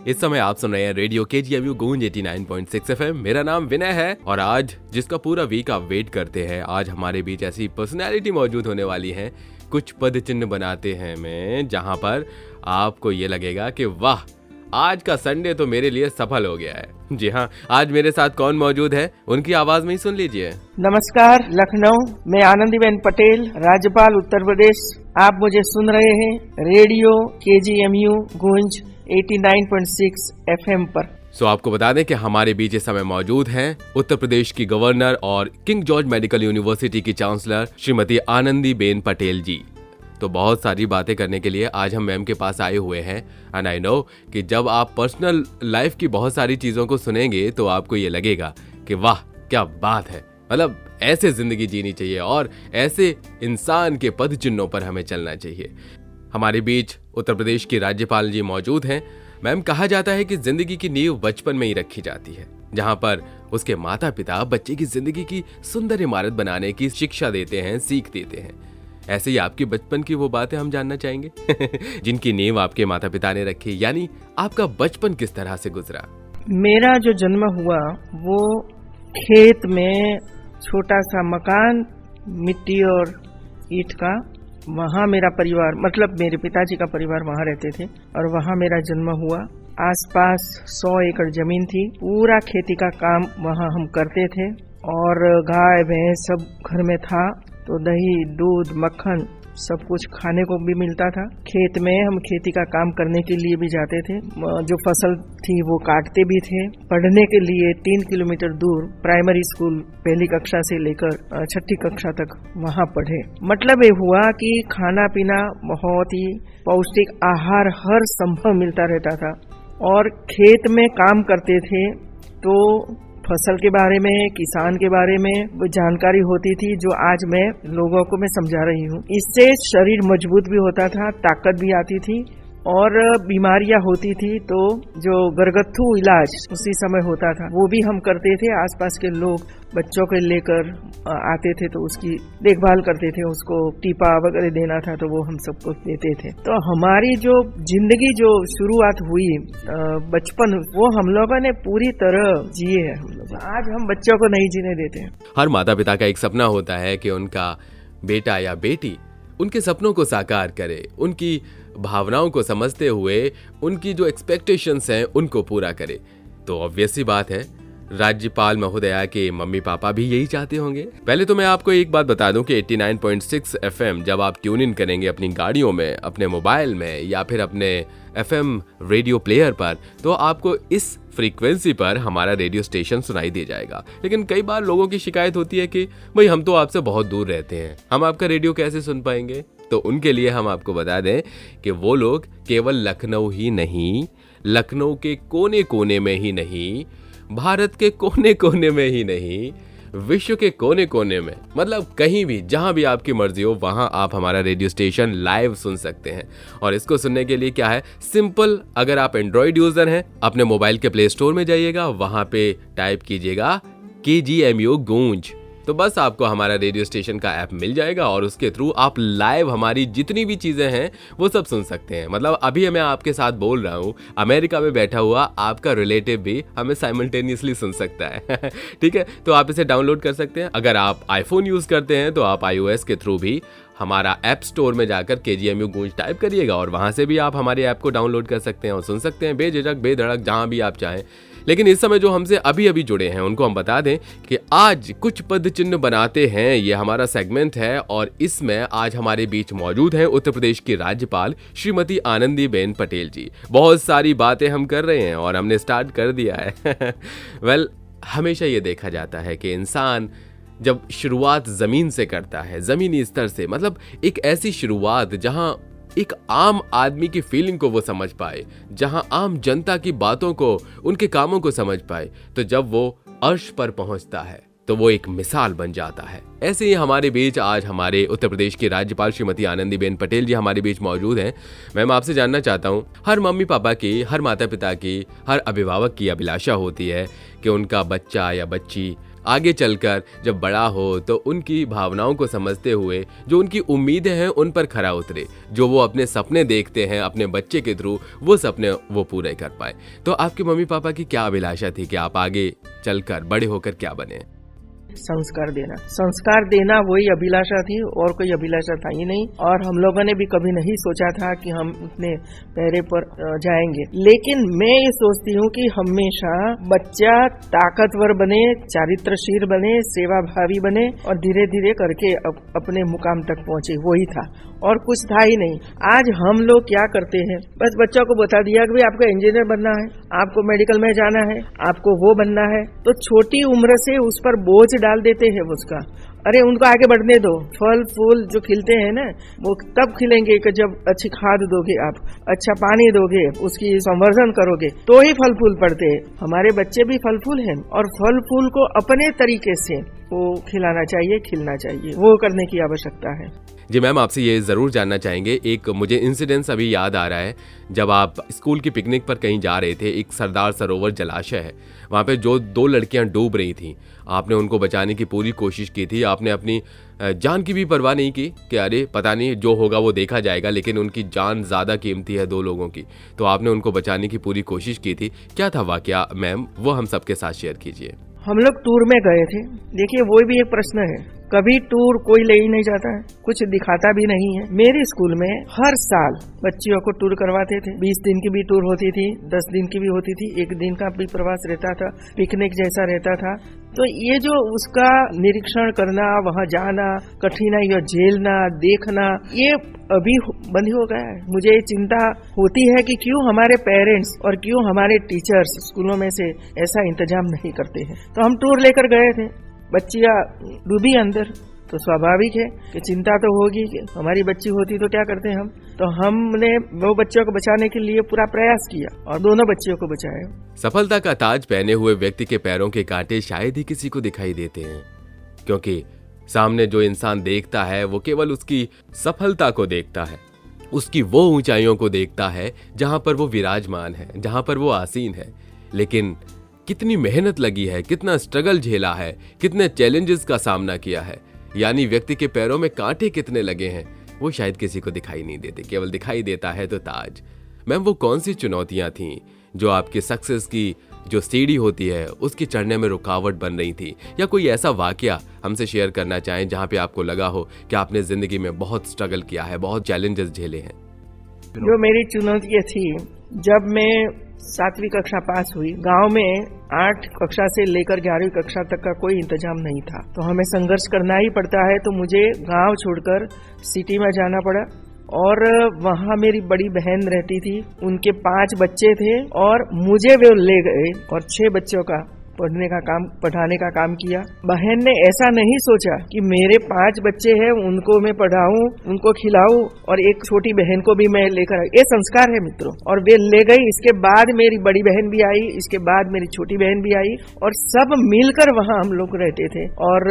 इस समय आप सुन रहे हैं रेडियो KGMU गूंज 89.6 FM। मेरा नाम विनय है और आज जिसका पूरा वीक आप वेट करते हैं, आज हमारे बीच ऐसी पर्सनैलिटी मौजूद होने वाली है, कुछ पद चिन्ह बनाते हैं में, जहां पर आपको ये लगेगा कि वाह, आज का संडे तो मेरे लिए सफल हो गया है। जी हाँ, आज मेरे साथ कौन मौजूद है, उनकी आवाज में ही सुन लीजिए। नमस्कार लखनऊ, मैं आनंदीबेन पटेल, राज्यपाल उत्तर प्रदेश। आप मुझे सुन रहे हैं रेडियो KGMU गूंज 89.6 FM पर। आपको बता दें कि हमारे बीच इस समय मौजूद हैं उत्तर प्रदेश की गवर्नर और किंग जॉर्ज मेडिकल यूनिवर्सिटी की चांसलर श्रीमती आनंदीबेन पटेल जी। तो बहुत सारी बातें करने के लिए आज हम मैम के पास आए हुए हैं। एंड आई नो कि जब आप पर्सनल लाइफ की बहुत सारी चीजों को सुनेंगे तो आपको ये लगेगा कि वाह क्या बात है, मतलब ऐसे जिंदगी जीनी चाहिए और ऐसे इंसान के पद चिन्हों पर हमें चलना चाहिए। हमारे बीच उत्तर प्रदेश की राज्यपाल जी मौजूद हैं। मैम, कहा जाता है कि जिंदगी की नींव बचपन में ही रखी जाती है, जहां पर उसके माता पिता बच्चे की जिंदगी की सुंदर इमारत बनाने की शिक्षा देते हैं, सीख देते हैं। ऐसे ही आपकी बचपन की वो बातें हम जानना चाहेंगे जिनकी नींव आपके माता पिता ने रखी, यानी आपका बचपन किस तरह से गुजरा। मेरा जो जन्म हुआ वो खेत में छोटा सा मकान, मिट्टी और ईंट का, वहाँ मेरा परिवार, मतलब मेरे पिताजी का परिवार वहाँ रहते थे और वहाँ मेरा जन्म हुआ। आसपास 100 एकड़ जमीन थी, पूरा खेती का काम वहाँ हम करते थे और गाय भैंस सब घर में था, तो दही दूध मक्खन सब कुछ खाने को भी मिलता था। खेत में हम खेती का काम करने के लिए भी जाते थे, जो फसल थी वो काटते भी थे। पढ़ने के लिए 3 किलोमीटर दूर प्राइमरी स्कूल, पहली कक्षा से लेकर 6ठी कक्षा तक वहाँ पढ़े। मतलब ये हुआ कि खाना पीना बहुत ही पौष्टिक आहार हर संभव मिलता रहता था और खेत में काम करते थे तो फसल के बारे में, किसान के बारे में जानकारी होती थी, जो आज मैं लोगों को मैं समझा रही हूँ। इससे शरीर मजबूत भी होता था, ताकत भी आती थी और बीमारियां होती थी तो जो घरगथ्थू इलाज उसी समय होता था वो भी हम करते थे। आसपास के लोग बच्चों को लेकर आते थे तो उसकी देखभाल करते थे, उसको टीपा वगैरह देना था तो वो हम सबको देते थे। तो हमारी जो जिंदगी जो शुरुआत हुई बचपन, वो हम लोगों ने पूरी तरह जिए है। हम लोग आज हम बच्चों को नहीं जीने देते हैं। हर माता पिता का एक सपना होता है कि उनका बेटा या बेटी उनके सपनों को साकार करे, उनकी भावनाओं को समझते हुए उनकी जो एक्सपेक्टेशंस हैं उनको पूरा करे। तो ऑब्वियस सी बात है, राज्यपाल महोदया के मम्मी पापा भी यही चाहते होंगे। पहले तो मैं आपको एक बात बता दूं कि 89.6 FM जब आप ट्यून इन करेंगे अपनी गाड़ियों में, अपने मोबाइल में या फिर अपने FM रेडियो प्लेयर पर, तो आपको इस फ्रीक्वेंसी पर हमारा रेडियो स्टेशन सुनाई दे जाएगा। लेकिन कई बार लोगों की शिकायत होती है कि भाई हम तो आपसे बहुत दूर रहते हैं, हम आपका रेडियो कैसे सुन पाएंगे। तो उनके लिए हम आपको बता दें कि वो लोग केवल लखनऊ ही नहीं, लखनऊ के कोने कोने में ही नहीं, भारत के कोने कोने में ही नहीं, विश्व के कोने कोने में, मतलब कहीं भी जहां भी आपकी मर्जी हो वहां आप हमारा रेडियो स्टेशन लाइव सुन सकते हैं। और इसको सुनने के लिए क्या है, सिंपल, अगर आप एंड्रॉइड यूजर हैं, अपने मोबाइल के प्ले स्टोर में जाइएगा, वहां पे टाइप कीजिएगा KGMU गूंज, तो बस आपको हमारा रेडियो स्टेशन का ऐप मिल जाएगा और उसके थ्रू आप लाइव हमारी जितनी भी चीजें हैं वो सब सुन सकते हैं। मतलब अभी मैं आपके साथ बोल रहा हूँ, अमेरिका में बैठा हुआ आपका रिलेटिव भी हमें साइमल्टेनियसली सुन सकता है ठीक है, तो आप इसे डाउनलोड कर सकते हैं। अगर आप आईफोन यूज करते हैं तो आप iOS के थ्रू भी हमारा ऐप स्टोर में जाकर KGMU गूंज टाइप करिएगा और वहां से भी आप हमारे ऐप को डाउनलोड कर सकते हैं और सुन सकते हैं बेझिझक बेधड़क जहां भी आप चाहें। लेकिन इस समय जो हमसे अभी अभी जुड़े हैं उनको हम बता दें कि आज कुछ पद चिन्ह बनाते हैं, ये हमारा सेगमेंट है और इसमें आज हमारे बीच मौजूद हैं उत्तर प्रदेश की राज्यपाल श्रीमती आनंदीबेन पटेल जी। बहुत सारी बातें हम कर रहे हैं और हमने स्टार्ट कर दिया है वेल, हमेशा ये देखा जाता है कि इंसान जब शुरुआत जमीन से करता है, जमीनी स्तर से, मतलब एक ऐसी शुरुआत जहां एक आम आदमी की फीलिंग को वो समझ पाए, जहां आम जनता की बातों को, उनके कामों को समझ पाए, तो जब वो अर्श पर पहुंचता है तो वो एक मिसाल बन जाता है। ऐसे ही हमारे बीच आज हमारे उत्तर प्रदेश की राज्यपाल श्रीमती आनंदीबेन पटेल जी हमारे बीच मौजूद हैं। मैम, आपसे जानना चाहता हूँ, हर मम्मी पापा की, हर माता पिता की, हर अभिभावक की अभिलाषा होती है कि उनका बच्चा या बच्ची आगे चलकर जब बड़ा हो तो उनकी भावनाओं को समझते हुए जो उनकी उम्मीदें हैं उन पर खरा उतरे, जो वो अपने सपने देखते हैं अपने बच्चे के थ्रू, वो सपने वो पूरे कर पाए। तो आपके मम्मी पापा की क्या अभिलाषा थी कि आप आगे चलकर बड़े होकर क्या बने? संस्कार देना वही अभिलाषा थी, और कोई अभिलाषा था ही नहीं। और हम लोगों ने भी कभी नहीं सोचा था कि हम उतने पैरे पर जाएंगे। लेकिन मैं ये सोचती हूँ कि हमेशा बच्चा ताकतवर बने, चारित्रशील बने, सेवाभावी बने और धीरे धीरे करके अपने मुकाम तक पहुँचे, वही था और कुछ था ही नहीं। आज हम लोग क्या करते हैं, बस बच्चों को बता दिया कि भाई आपको इंजीनियर बनना है, आपको मेडिकल में जाना है, आपको वो बनना है, तो छोटी उम्र से उस पर बोझ डाल देते हैं उसका। अरे उनको आगे बढ़ने दो। फल फूल जो खिलते हैं ना, वो तब खिलेंगे कि जब अच्छी खाद दोगे, आप अच्छा पानी दोगे, उसकी संवर्धन करोगे, तो ही फल फूल पड़ते हैं। हमारे बच्चे भी फल फूल हैं और फल फूल को अपने तरीके से वो खिलाना चाहिए, खिलना चाहिए, वो करने की आवश्यकता है। जी मैम, आपसे ये ज़रूर जानना चाहेंगे, एक मुझे इंसिडेंस अभी याद आ रहा है, जब आप स्कूल की पिकनिक पर कहीं जा रहे थे, एक सरदार सरोवर जलाशय है, वहाँ पे जो 2 लड़कियाँ डूब रही थीं, आपने उनको बचाने की पूरी कोशिश की थी, आपने अपनी जान की भी परवाह नहीं की कि अरे पता नहीं जो होगा वो देखा जाएगा, लेकिन उनकी जान ज़्यादा कीमती है 2 लोगों की, तो आपने उनको बचाने की पूरी कोशिश की थी। क्या था वाकया मैम, वो हम सबके साथ शेयर कीजिए। हम लोग टूर में गए थे। देखिए वो भी एक प्रश्न है, कभी टूर कोई ले ही नहीं जाता है, कुछ दिखाता भी नहीं है। मेरे स्कूल में हर साल बच्चियों को टूर करवाते थे। 20 दिन की भी टूर होती थी, 10 दिन की भी होती थी, 1 दिन का भी प्रवास रहता था, पिकनिक जैसा रहता था। तो ये जो उसका निरीक्षण करना, वहाँ जाना, कठिनाइयाँ झेलना, देखना, ये अभी बंद हो गया है। मुझे चिंता होती है कि क्यों हमारे पेरेंट्स और क्यों हमारे टीचर्स स्कूलों में से ऐसा इंतजाम नहीं करते हैं। तो हम टूर लेकर गए थे, बच्चियां डूबी अंदर, तो स्वाभाविक है कि चिंता तो होगी कि हमारी बच्ची होती तो क्या करते हम। तो हमने वो बच्चों को बचाने के लिए पूरा प्रयास किया और दोनों बच्चियों को बचाया। सफलता का ताज पहने हुए व्यक्ति के पैरों के कांटे शायद ही किसी को दिखाई देते हैं, क्योंकि सामने जो इंसान देखता है वो केवल उसकी सफलता को देखता है, उसकी वो ऊंचाइयों को देखता है जहां पर वो विराजमान है, जहां पर वो आसीन है। लेकिन कितनी मेहनत लगी है, कितना स्ट्रगल झेला है, कितने चैलेंजेस का सामना किया है, यानी व्यक्ति के पैरों में कांटे कितने लगे हैं, वो शायद किसी को दिखाई नहीं देते, केवल दिखाई देता है तो ताज। मैम, वो कौन सी चुनौतियां थीं जो आपकी सक्सेस की जो सीढ़ी होती है उसकी चढ़ने में रुकावट बन रही थी, या कोई ऐसा वाकया हमसे शेयर करना चाहें जहां पे आपको लगा हो कि आपने जिंदगी में बहुत स्ट्रगल किया है, बहुत चैलेंजेस झेले हैं? जो मेरी चुनौतियाँ थी, जब मैं 7वीं कक्षा पास हुई, गांव में 8 कक्षा से लेकर 11वीं कक्षा तक का कोई इंतजाम नहीं था, तो हमें संघर्ष करना ही पड़ता है। तो मुझे गांव छोड़कर सिटी में जाना पड़ा और वहाँ मेरी बड़ी बहन रहती थी, उनके 5 बच्चे थे और मुझे वे ले गए और 6 बच्चों का पढ़ाने का काम किया। बहन ने ऐसा नहीं सोचा कि मेरे 5 बच्चे हैं, उनको मैं पढ़ाऊं, उनको खिलाऊं और एक छोटी बहन को भी मैं लेकर आई। ये संस्कार है मित्रों। और वे ले गई। इसके बाद मेरी बड़ी बहन भी आई, इसके बाद मेरी छोटी बहन भी आई और सब मिलकर वहाँ हम लोग रहते थे। और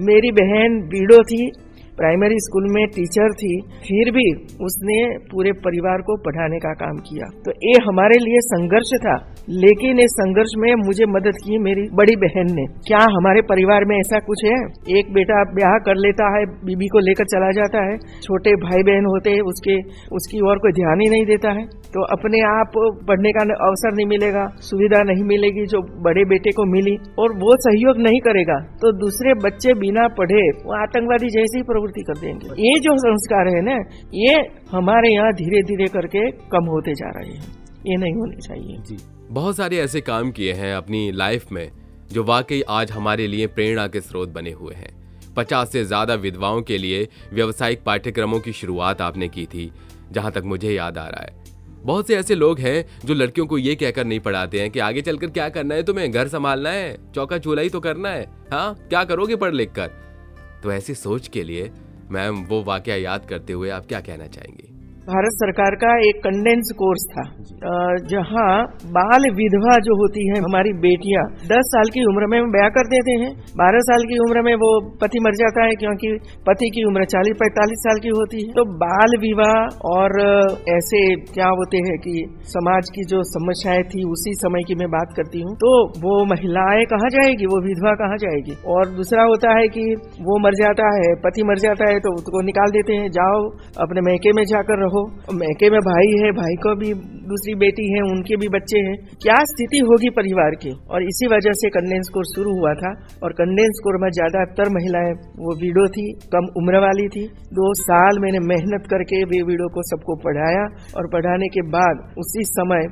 मेरी बहन बीडो थी, प्राइमरी स्कूल में टीचर थी, फिर भी उसने पूरे परिवार को पढ़ाने का काम किया। तो ये हमारे लिए संघर्ष था, लेकिन इस संघर्ष में मुझे मदद की मेरी बड़ी बहन ने। क्या हमारे परिवार में ऐसा कुछ है, एक बेटा ब्याह कर लेता है, बीबी को लेकर चला जाता है, छोटे भाई बहन होते हैं, उसकी ओर कोई ध्यान ही नहीं देता है, तो अपने आप पढ़ने का अवसर नहीं मिलेगा, सुविधा नहीं मिलेगी जो बड़े बेटे को मिली, और वो सहयोग नहीं करेगा तो दूसरे बच्चे बिना पढ़े वो आतंकवादी जैसी प्रवृत्ति कर देंगे। ये जो संस्कार है ना, ये हमारे यहाँ धीरे धीरे करके कम होते जा रहे हैं, ये नहीं होने चाहिए। जी, बहुत सारे ऐसे काम किए हैं अपनी लाइफ में जो वाकई आज हमारे लिए प्रेरणा के स्रोत बने हुए हैं। 50 से ज्यादा विधवाओं के लिए व्यावसायिक पाठ्यक्रमों की शुरुआत आपने की थी, जहां तक मुझे याद आ रहा है। बहुत से ऐसे लोग हैं जो लड़कियों को ये कहकर नहीं पढ़ाते हैं कि आगे चलकर क्या करना है तुम्हें, घर संभालना है, चौका चूल्हा ही तो करना है, हाँ क्या करोगे पढ़ लिख कर। तो ऐसी सोच के लिए मैम वो वाकया याद करते हुए आप क्या कहना चाहेंगी? भारत सरकार का एक कंडेंस कोर्स था, जहाँ बाल विधवा जो होती है हमारी बेटियां 10 साल की उम्र में ब्याह कर देते हैं, 12 साल की उम्र में वो पति मर जाता है क्योंकि पति की उम्र 40-45 साल की होती है। तो बाल विवाह और ऐसे क्या होते हैं कि समाज की जो समस्याएं थी उसी समय की मैं बात करती हूँ, तो वो महिलाएं कहाँ जाएगी, वो विधवा कहाँ जाएगी। और दूसरा होता है कि वो मर जाता है, पति मर जाता है तो उसको निकाल देते हैं, जाओ अपने मैके में जाकर रहो। मैके में भाई है, भाई को भी दूसरी बेटी है, उनके भी बच्चे हैं, क्या स्थिति होगी परिवार की। और इसी वजह से कंडेंस कोर्स शुरू हुआ था। और कंडेंस कोर्स में ज्यादातर महिलाएं वो विडो थी, कम उम्र वाली थी। 2 साल मैंने मेहनत करके वे विडो को सबको पढ़ाया और पढ़ाने के बाद उसी समय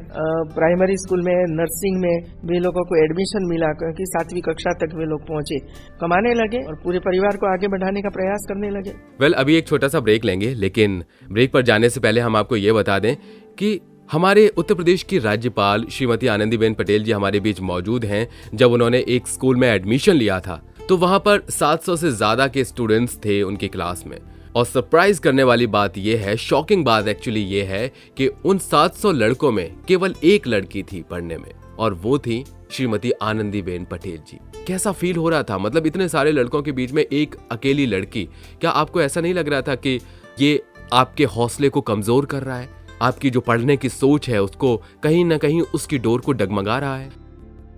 प्राइमरी स्कूल में, नर्सिंग में वे लोगों को एडमिशन मिला, क्योंकि 7वीं कक्षा तक वे लोग पहुंचे, कमाने लगे और पूरे परिवार को आगे बढ़ाने का प्रयास करने लगे। वेल, अभी एक छोटा सा ब्रेक लेंगे, लेकिन ब्रेक पर जाने से पहले हम आपको ये बता दें कि हमारे उत्तर प्रदेश की राज्यपाल श्रीमती आनंदीबेन पटेल जी हमारे बीच मौजूद हैं। जब उन्होंने एक स्कूल में एडमिशन लिया था तो वहां पर 700 से ज्यादा के स्टूडेंट्स थे उनकी क्लास में। और सरप्राइज करने वाली बात यह है, शॉकिंग बात एक्चुअली ये है कि उन 700 लड़कों में केवल एक लड़की थी पढ़ने में, और वो थी श्रीमती आनंदीबेन पटेल जी। कैसा फील हो रहा था, मतलब इतने सारे लड़कों के बीच में एक अकेली लड़की। क्या आपको ऐसा नहीं लग रहा था कि ये आपके हौसले को कमजोर कर रहा है, आपकी जो पढ़ने की सोच है उसको कहीं ना कहीं उसकी डोर को डगमगा रहा है?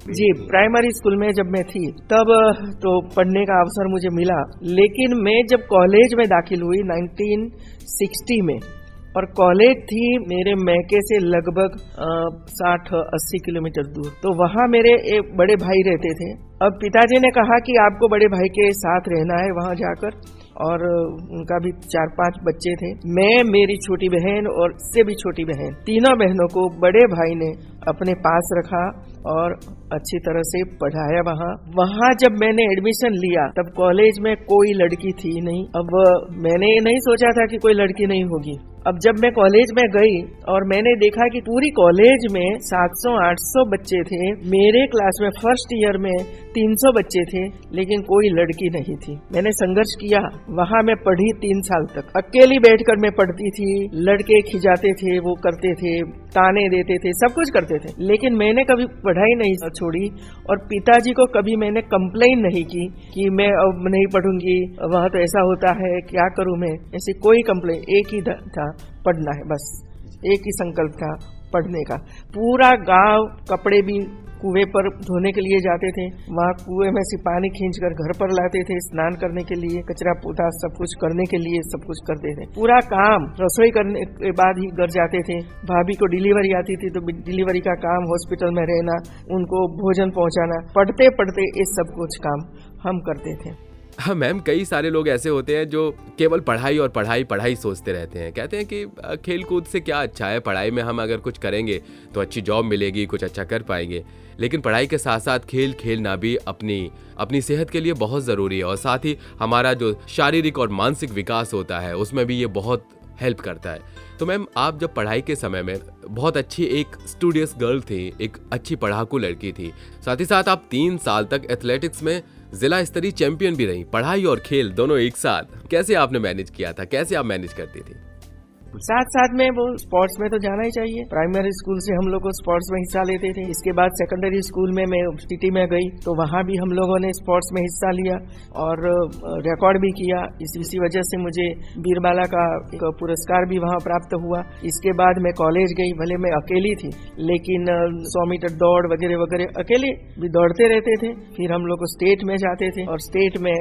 जी, प्राइमरी स्कूल में जब मैं थी तब तो पढ़ने का अवसर मुझे मिला, लेकिन मैं जब कॉलेज में दाखिल हुई 1960 में, और कॉलेज थी मेरे मैके से लगभग 60-80 किलोमीटर दूर, तो वहाँ मेरे एक बड़े भाई रहते थे। अब पिताजी ने कहा कि आपको बड़े भाई के साथ रहना है वहाँ जाकर, और उनका भी 4-5 बच्चे थे। मैं, मेरी छोटी बहन और इससे भी छोटी बहन, तीनों बहनों को बड़े भाई ने अपने पास रखा और अच्छी तरह से पढ़ाया। वहाँ जब मैंने एडमिशन लिया तब कॉलेज में कोई लड़की थी नहीं। अब मैंने नहीं सोचा था कि कोई लड़की नहीं होगी। अब जब मैं कॉलेज में गई और मैंने देखा कि पूरी कॉलेज में 700-800 बच्चे थे, मेरे क्लास में फर्स्ट ईयर में 300 बच्चे थे, लेकिन कोई लड़की नहीं थी। मैंने संघर्ष किया, वहाँ मैं पढ़ी 3 साल तक। अकेली बैठकर मैं पढ़ती थी, लड़के खिजाते थे, वो करते थे, ताने देते थे, सब कुछ करते थे, लेकिन मैंने कभी पढ़ाई नहीं छोड़ी। और पिताजी को कभी मैंने कंप्लेन नहीं की कि मैं अब नहीं पढ़ूंगी, वहाँ तो ऐसा होता है, क्या करूँ मैं, ऐसी कोई कंप्लेन। एक ही था, पढ़ना है, बस एक ही संकल्प था, पढ़ने का। पूरा गांव कपड़े भी कुएं पर धोने के लिए जाते थे, वहाँ कुएं में से पानी खींचकर घर पर लाते थे, स्नान करने के लिए, कचरा पोता सब कुछ करने के लिए सब कुछ करते थे। पूरा काम रसोई करने के बाद ही घर जाते थे। भाभी को डिलीवरी आती थी तो डिलीवरी का काम, हॉस्पिटल में रहना, उनको भोजन पहुँचाना, पढ़ते पढ़ते ये सब कुछ काम हम करते थे। हाँ मैम, कई सारे लोग ऐसे होते हैं जो केवल पढ़ाई और पढ़ाई सोचते रहते हैं। कहते हैं कि खेल कूद से क्या अच्छा है, पढ़ाई में हम अगर कुछ करेंगे तो अच्छी जॉब मिलेगी, कुछ अच्छा कर पाएंगे। लेकिन पढ़ाई के साथ साथ खेल खेलना भी अपनी सेहत के लिए बहुत ज़रूरी है, और साथ ही हमारा जो शारीरिक और मानसिक विकास होता है उसमें भी ये बहुत हेल्प करता है। तो मैम, आप जब पढ़ाई के समय में बहुत अच्छी एक स्टूडियस गर्ल थी, एक अच्छी पढ़ाकू लड़की थी, साथ ही साथ आप 3 साल तक एथलेटिक्स में जिला स्तरीय चैंपियन भी रही, पढ़ाई और खेल दोनों एक साथ। कैसे आपने मैनेज किया था, कैसे आप मैनेज करती थी? साथ साथ में वो स्पोर्ट्स में तो जाना ही चाहिए। प्राइमरी स्कूल से हम लोग स्पोर्ट्स में हिस्सा लेते थे। इसके बाद सेकेंडरी स्कूल में मैं सिटी में गई तो वहाँ भी हम लोगों ने स्पोर्ट्स में हिस्सा लिया और रिकॉर्ड भी किया। इसी वजह से मुझे बीरबाला का एक पुरस्कार भी वहाँ प्राप्त हुआ। इसके बाद मैं कॉलेज गई, भले मैं अकेली थी, लेकिन 100 मीटर दौड़ वगैरह वगैरह अकेले भी दौड़ते रहते थे। फिर हम लोग स्टेट में जाते थे और स्टेट में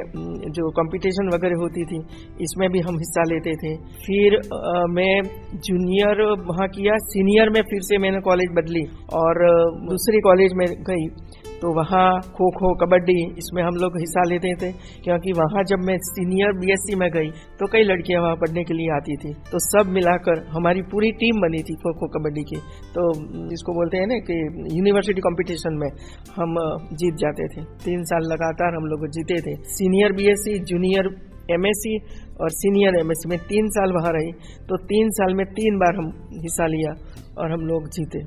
जो कंपटीशन वगैरह होती थी इसमें भी हम हिस्सा लेते थे। फिर मैं जूनियर वहाँ किया, सीनियर में फिर से मैंने कॉलेज बदली और दूसरी कॉलेज में गई तो वहाँ खो खो, कबड्डी, इसमें हम लोग हिस्सा लेते थे। क्योंकि वहाँ जब मैं सीनियर बीएससी में गई तो कई लड़कियाँ वहाँ पढ़ने के लिए आती थी, तो सब मिलाकर हमारी पूरी टीम बनी थी खो खो कबड्डी की। तो इसको बोलते हैं ना कि यूनिवर्सिटी कंपटीशन में हम जीत जाते थे। 3 साल लगातार हम लोग जीते थे। सीनियर बीएससी, जूनियर एमएससी और सीनियर एमएससी में 3 साल वहाँ रही, तो 3 साल में 3 बार हम हिस्सा लिया और हम लोग जीते।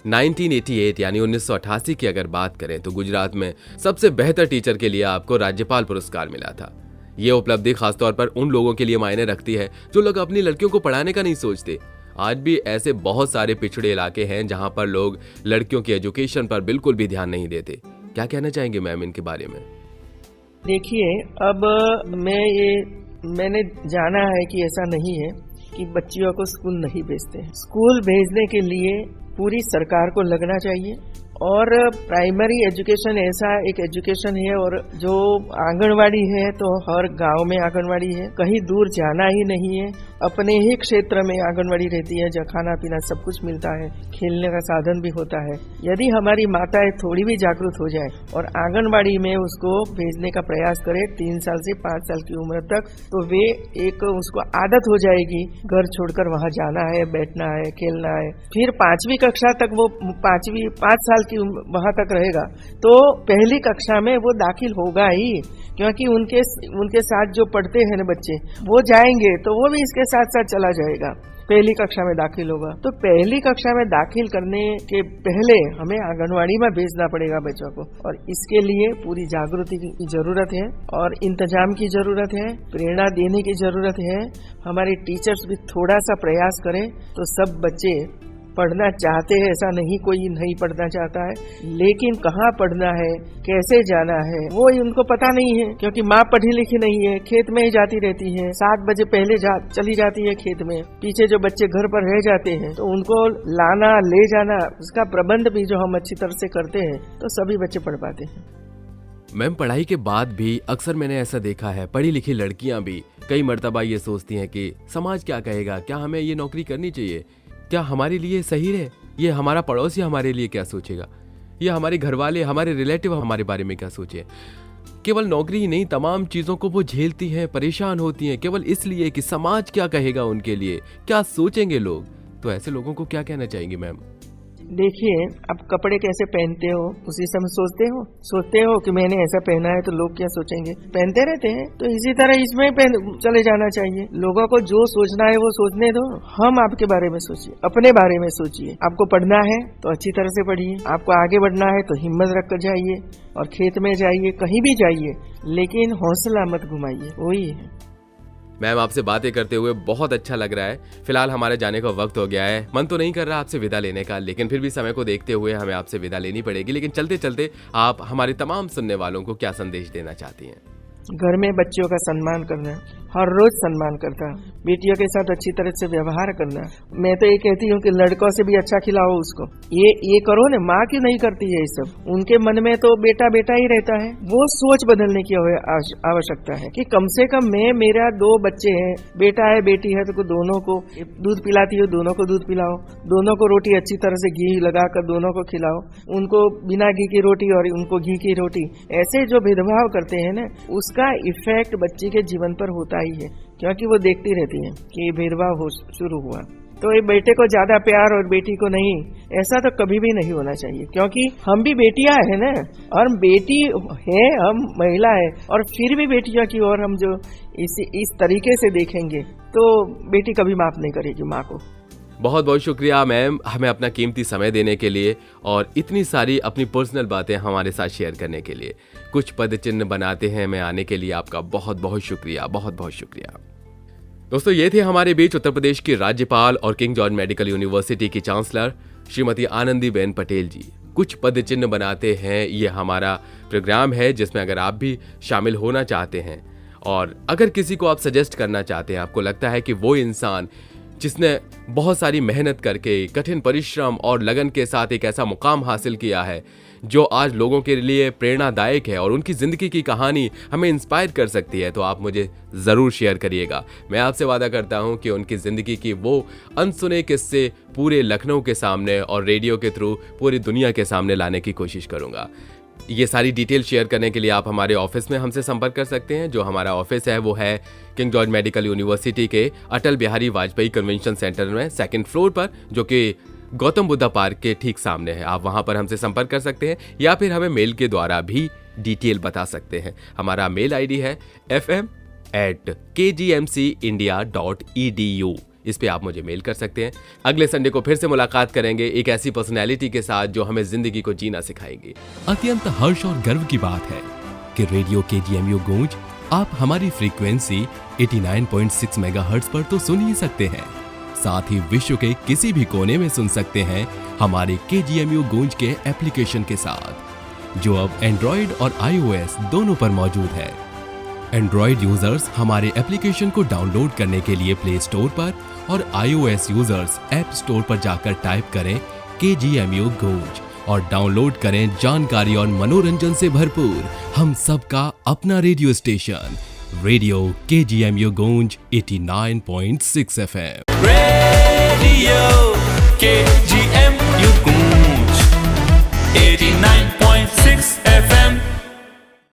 1988 यानी 1988 की अगर बात करें तो गुजरात में सबसे बेहतर टीचर के लिए आपको राज्यपाल पुरस्कार मिला था। ये उपलब्धि खासतौर पर उन लोगों के लिए मायने रखती है जो लोग अपनी लड़कियों को पढ़ाने का नहीं सोचते। आज भी ऐसे बहुत सारे पिछड़े इलाके हैं जहां पर लोग लड़कियों की एजुकेशन पर बिल्कुल भी ध्यान नहीं देते। क्या कहना चाहेंगे मैम इनके बारे में? देखिए, अब मैंने जाना है कि ऐसा नहीं है कि बच्चियों को स्कूल नहीं भेजते हैं। स्कूल भेजने के लिए पूरी सरकार को लगना चाहिए। और प्राइमरी एजुकेशन ऐसा एक एजुकेशन है, और जो आंगनवाड़ी है तो हर गांव में आंगनवाड़ी है, कहीं दूर जाना ही नहीं है, अपने ही क्षेत्र में आंगनवाड़ी रहती है, जहाँ खाना पीना सब कुछ मिलता है, खेलने का साधन भी होता है। यदि हमारी माताएं थोड़ी भी जागरूक हो जाए और आंगनवाड़ी में उसको भेजने का प्रयास करे 3 साल से 5 साल की उम्र तक, तो वे एक उसको आदत हो जाएगी घर छोड़कर वहाँ जाना है, बैठना है, खेलना है। फिर 5वीं कक्षा तक वो 5 साल की वहाँ तक रहेगा, तो पहली कक्षा में वो दाखिल होगा ही, क्योंकि उनके साथ जो पढ़ते हैं ना बच्चे, वो जाएंगे तो वो भी इसके साथ साथ चला जाएगा, पहली कक्षा में दाखिल होगा। तो पहली कक्षा में दाखिल करने के पहले हमें आंगनवाड़ी में भेजना पड़ेगा बच्चों को, और इसके लिए पूरी जागृति की जरूरत है और इंतजाम की जरूरत है, प्रेरणा देने की जरूरत है। हमारे टीचर्स भी थोड़ा सा प्रयास करें तो सब बच्चे पढ़ना चाहते हैं, ऐसा नहीं कोई नहीं पढ़ना चाहता है, लेकिन कहाँ पढ़ना है, कैसे जाना है, वो उनको पता नहीं है, क्योंकि माँ पढ़ी लिखी नहीं है, खेत में ही जाती रहती है, 7 बजे पहले चली जाती है खेत में, पीछे जो बच्चे घर पर रह जाते हैं, तो उनको लाना ले जाना, उसका प्रबंध भी जो हम अच्छी तरह से करते हैं तो सभी बच्चे पढ़ पाते हैं। मैम, पढ़ाई के बाद भी अक्सर मैंने ऐसा देखा है, पढ़ी लिखी लड़कियां भी कई मर्तबा ये सोचती हैं कि समाज क्या कहेगा, क्या हमें ये नौकरी करनी चाहिए, क्या हमारे लिए सही है, ये हमारा पड़ोसी हमारे लिए क्या सोचेगा, या हमारे घर वाले, हमारे रिलेटिव हमारे बारे में क्या सोचे। केवल नौकरी ही नहीं, तमाम चीजों को वो झेलती हैं, परेशान होती हैं, केवल इसलिए कि समाज क्या कहेगा उनके लिए, क्या सोचेंगे लोग। तो ऐसे लोगों को क्या कहना चाहेंगे मैम? देखिए, आप कपड़े कैसे पहनते हो उसी समय सोचते हो कि मैंने ऐसा पहना है तो लोग क्या सोचेंगे, पहनते रहते हैं। तो इसी तरह इसमें चले जाना चाहिए। लोगों को जो सोचना है वो सोचने दो, हम आपके बारे में सोचिए, अपने बारे में सोचिए। आपको पढ़ना है तो अच्छी तरह से पढ़िए, आपको आगे बढ़ना है तो हिम्मत रख कर जाइए, और खेत में जाइए, कहीं भी जाइए, लेकिन हौसला मत घुमाइए, वही है। मैम, आपसे बातें करते हुए बहुत अच्छा लग रहा है। फिलहाल हमारे जाने का वक्त हो गया है, मन तो नहीं कर रहा आपसे विदा लेने का, लेकिन फिर भी समय को देखते हुए हमें आपसे विदा लेनी पड़ेगी। लेकिन चलते चलते आप हमारे तमाम सुनने वालों को क्या संदेश देना चाहती हैं? घर में बच्चियों का सम्मान करना, हर रोज सम्मान करता, बेटियों के साथ अच्छी तरह से व्यवहार करना। मैं तो ये कहती हूँ कि लड़कों से भी अच्छा खिलाओ उसको, ये करो ना। माँ क्यों नहीं करती है ये सब? उनके मन में तो बेटा बेटा ही रहता है। वो सोच बदलने की आवश्यकता है कि कम से कम मेरा 2 बच्चे हैं, बेटा है बेटी है, तो दोनों को दूध पिलाती हो, दोनों को दूध पिलाओ, दोनों को रोटी अच्छी तरह से घी लगाकर दोनों को खिलाओ, उनको बिना घी की रोटी और उनको घी की रोटी। ऐसे जो भेदभाव करते हैं ना, उसका इफेक्ट बच्ची के जीवन पर होता ही है, क्योंकि वो देखती रहती है कि ये भेदभाव शुरू हुआ। तो ये बेटे को ज्यादा प्यार और बेटी को नहीं, ऐसा तो कभी भी नहीं होना चाहिए, क्योंकि हम भी बेटियां हैं ना, और बेटी है, हम महिला है, और फिर भी बेटियों की ओर हम जो इस तरीके से देखेंगे तो बेटी कभी माफ नहीं करेगी माँ को। बहुत बहुत शुक्रिया मैम, हमें अपना कीमती समय देने के लिए और इतनी सारी अपनी पर्सनल बातें हमारे साथ शेयर करने के लिए। कुछ पद चिन्ह बनाते हैं मैं आने के लिए आपका बहुत बहुत शुक्रिया, बहुत बहुत शुक्रिया। दोस्तों, ये थे हमारे बीच उत्तर प्रदेश की राज्यपाल और किंग जॉर्ज मेडिकल यूनिवर्सिटी की चांसलर श्रीमती आनंदीबेन पटेल जी। कुछ पद चिन्ह बनाते हैं, ये हमारा प्रोग्राम है जिसमें अगर आप भी शामिल होना चाहते हैं और अगर किसी को आप सजेस्ट करना चाहते हैं, आपको लगता है कि वो इंसान जिसने बहुत सारी मेहनत करके, कठिन परिश्रम और लगन के साथ एक ऐसा मुकाम हासिल किया है जो आज लोगों के लिए प्रेरणादायक है और उनकी ज़िंदगी की कहानी हमें इंस्पायर कर सकती है, तो आप मुझे ज़रूर शेयर करिएगा। मैं आपसे वादा करता हूं कि उनकी ज़िंदगी की वो अनसुने किस्से पूरे लखनऊ के सामने और रेडियो के थ्रू पूरी दुनिया के सामने लाने की कोशिश करूंगा। ये सारी डिटेल शेयर करने के लिए आप हमारे ऑफिस में हमसे संपर्क कर सकते हैं। जो हमारा ऑफिस है वो है किंग जॉर्ज मेडिकल यूनिवर्सिटी के अटल बिहारी वाजपेयी कन्वेंशन सेंटर में 2nd फ्लोर पर, जो कि गौतम बुद्धा पार्क के ठीक सामने है। आप वहां पर हमसे संपर्क कर सकते हैं या फिर हमें मेल के द्वारा भी डिटेल बता सकते हैं। हमारा मेल आईडी है fm@kgmcindia.edu। इस पे आप मुझे मेल कर सकते हैं। अगले संडे को फिर से मुलाकात करेंगे एक ऐसी पर्सनैलिटी के साथ जो हमें जिंदगी को जीना सिखाएंगे। अत्यंत हर्ष और गर्व की बात है कि रेडियो KGMU गूंज आप हमारी फ्रीक्वेंसी 89.6 मेगाहर्ट्ज पर तो सुन ही सकते हैं, साथ ही विश्व के किसी भी कोने में सुन सकते हैं हमारे KGMU गूंज के एप्लीकेशन के साथ, जो अब एंड्रॉइड और iOS दोनों पर मौजूद है। एंड्रॉइड यूजर्स हमारे एप्लीकेशन को डाउनलोड करने के लिए प्ले स्टोर पर और iOS यूजर्स ऐप स्टोर पर जाकर टाइप करें KGMU गूंज और डाउनलोड करें जानकारी और मनोरंजन से भरपूर हम सबका अपना रेडियो स्टेशन, रेडियो KGMU गूंज 89.6 FM। Radio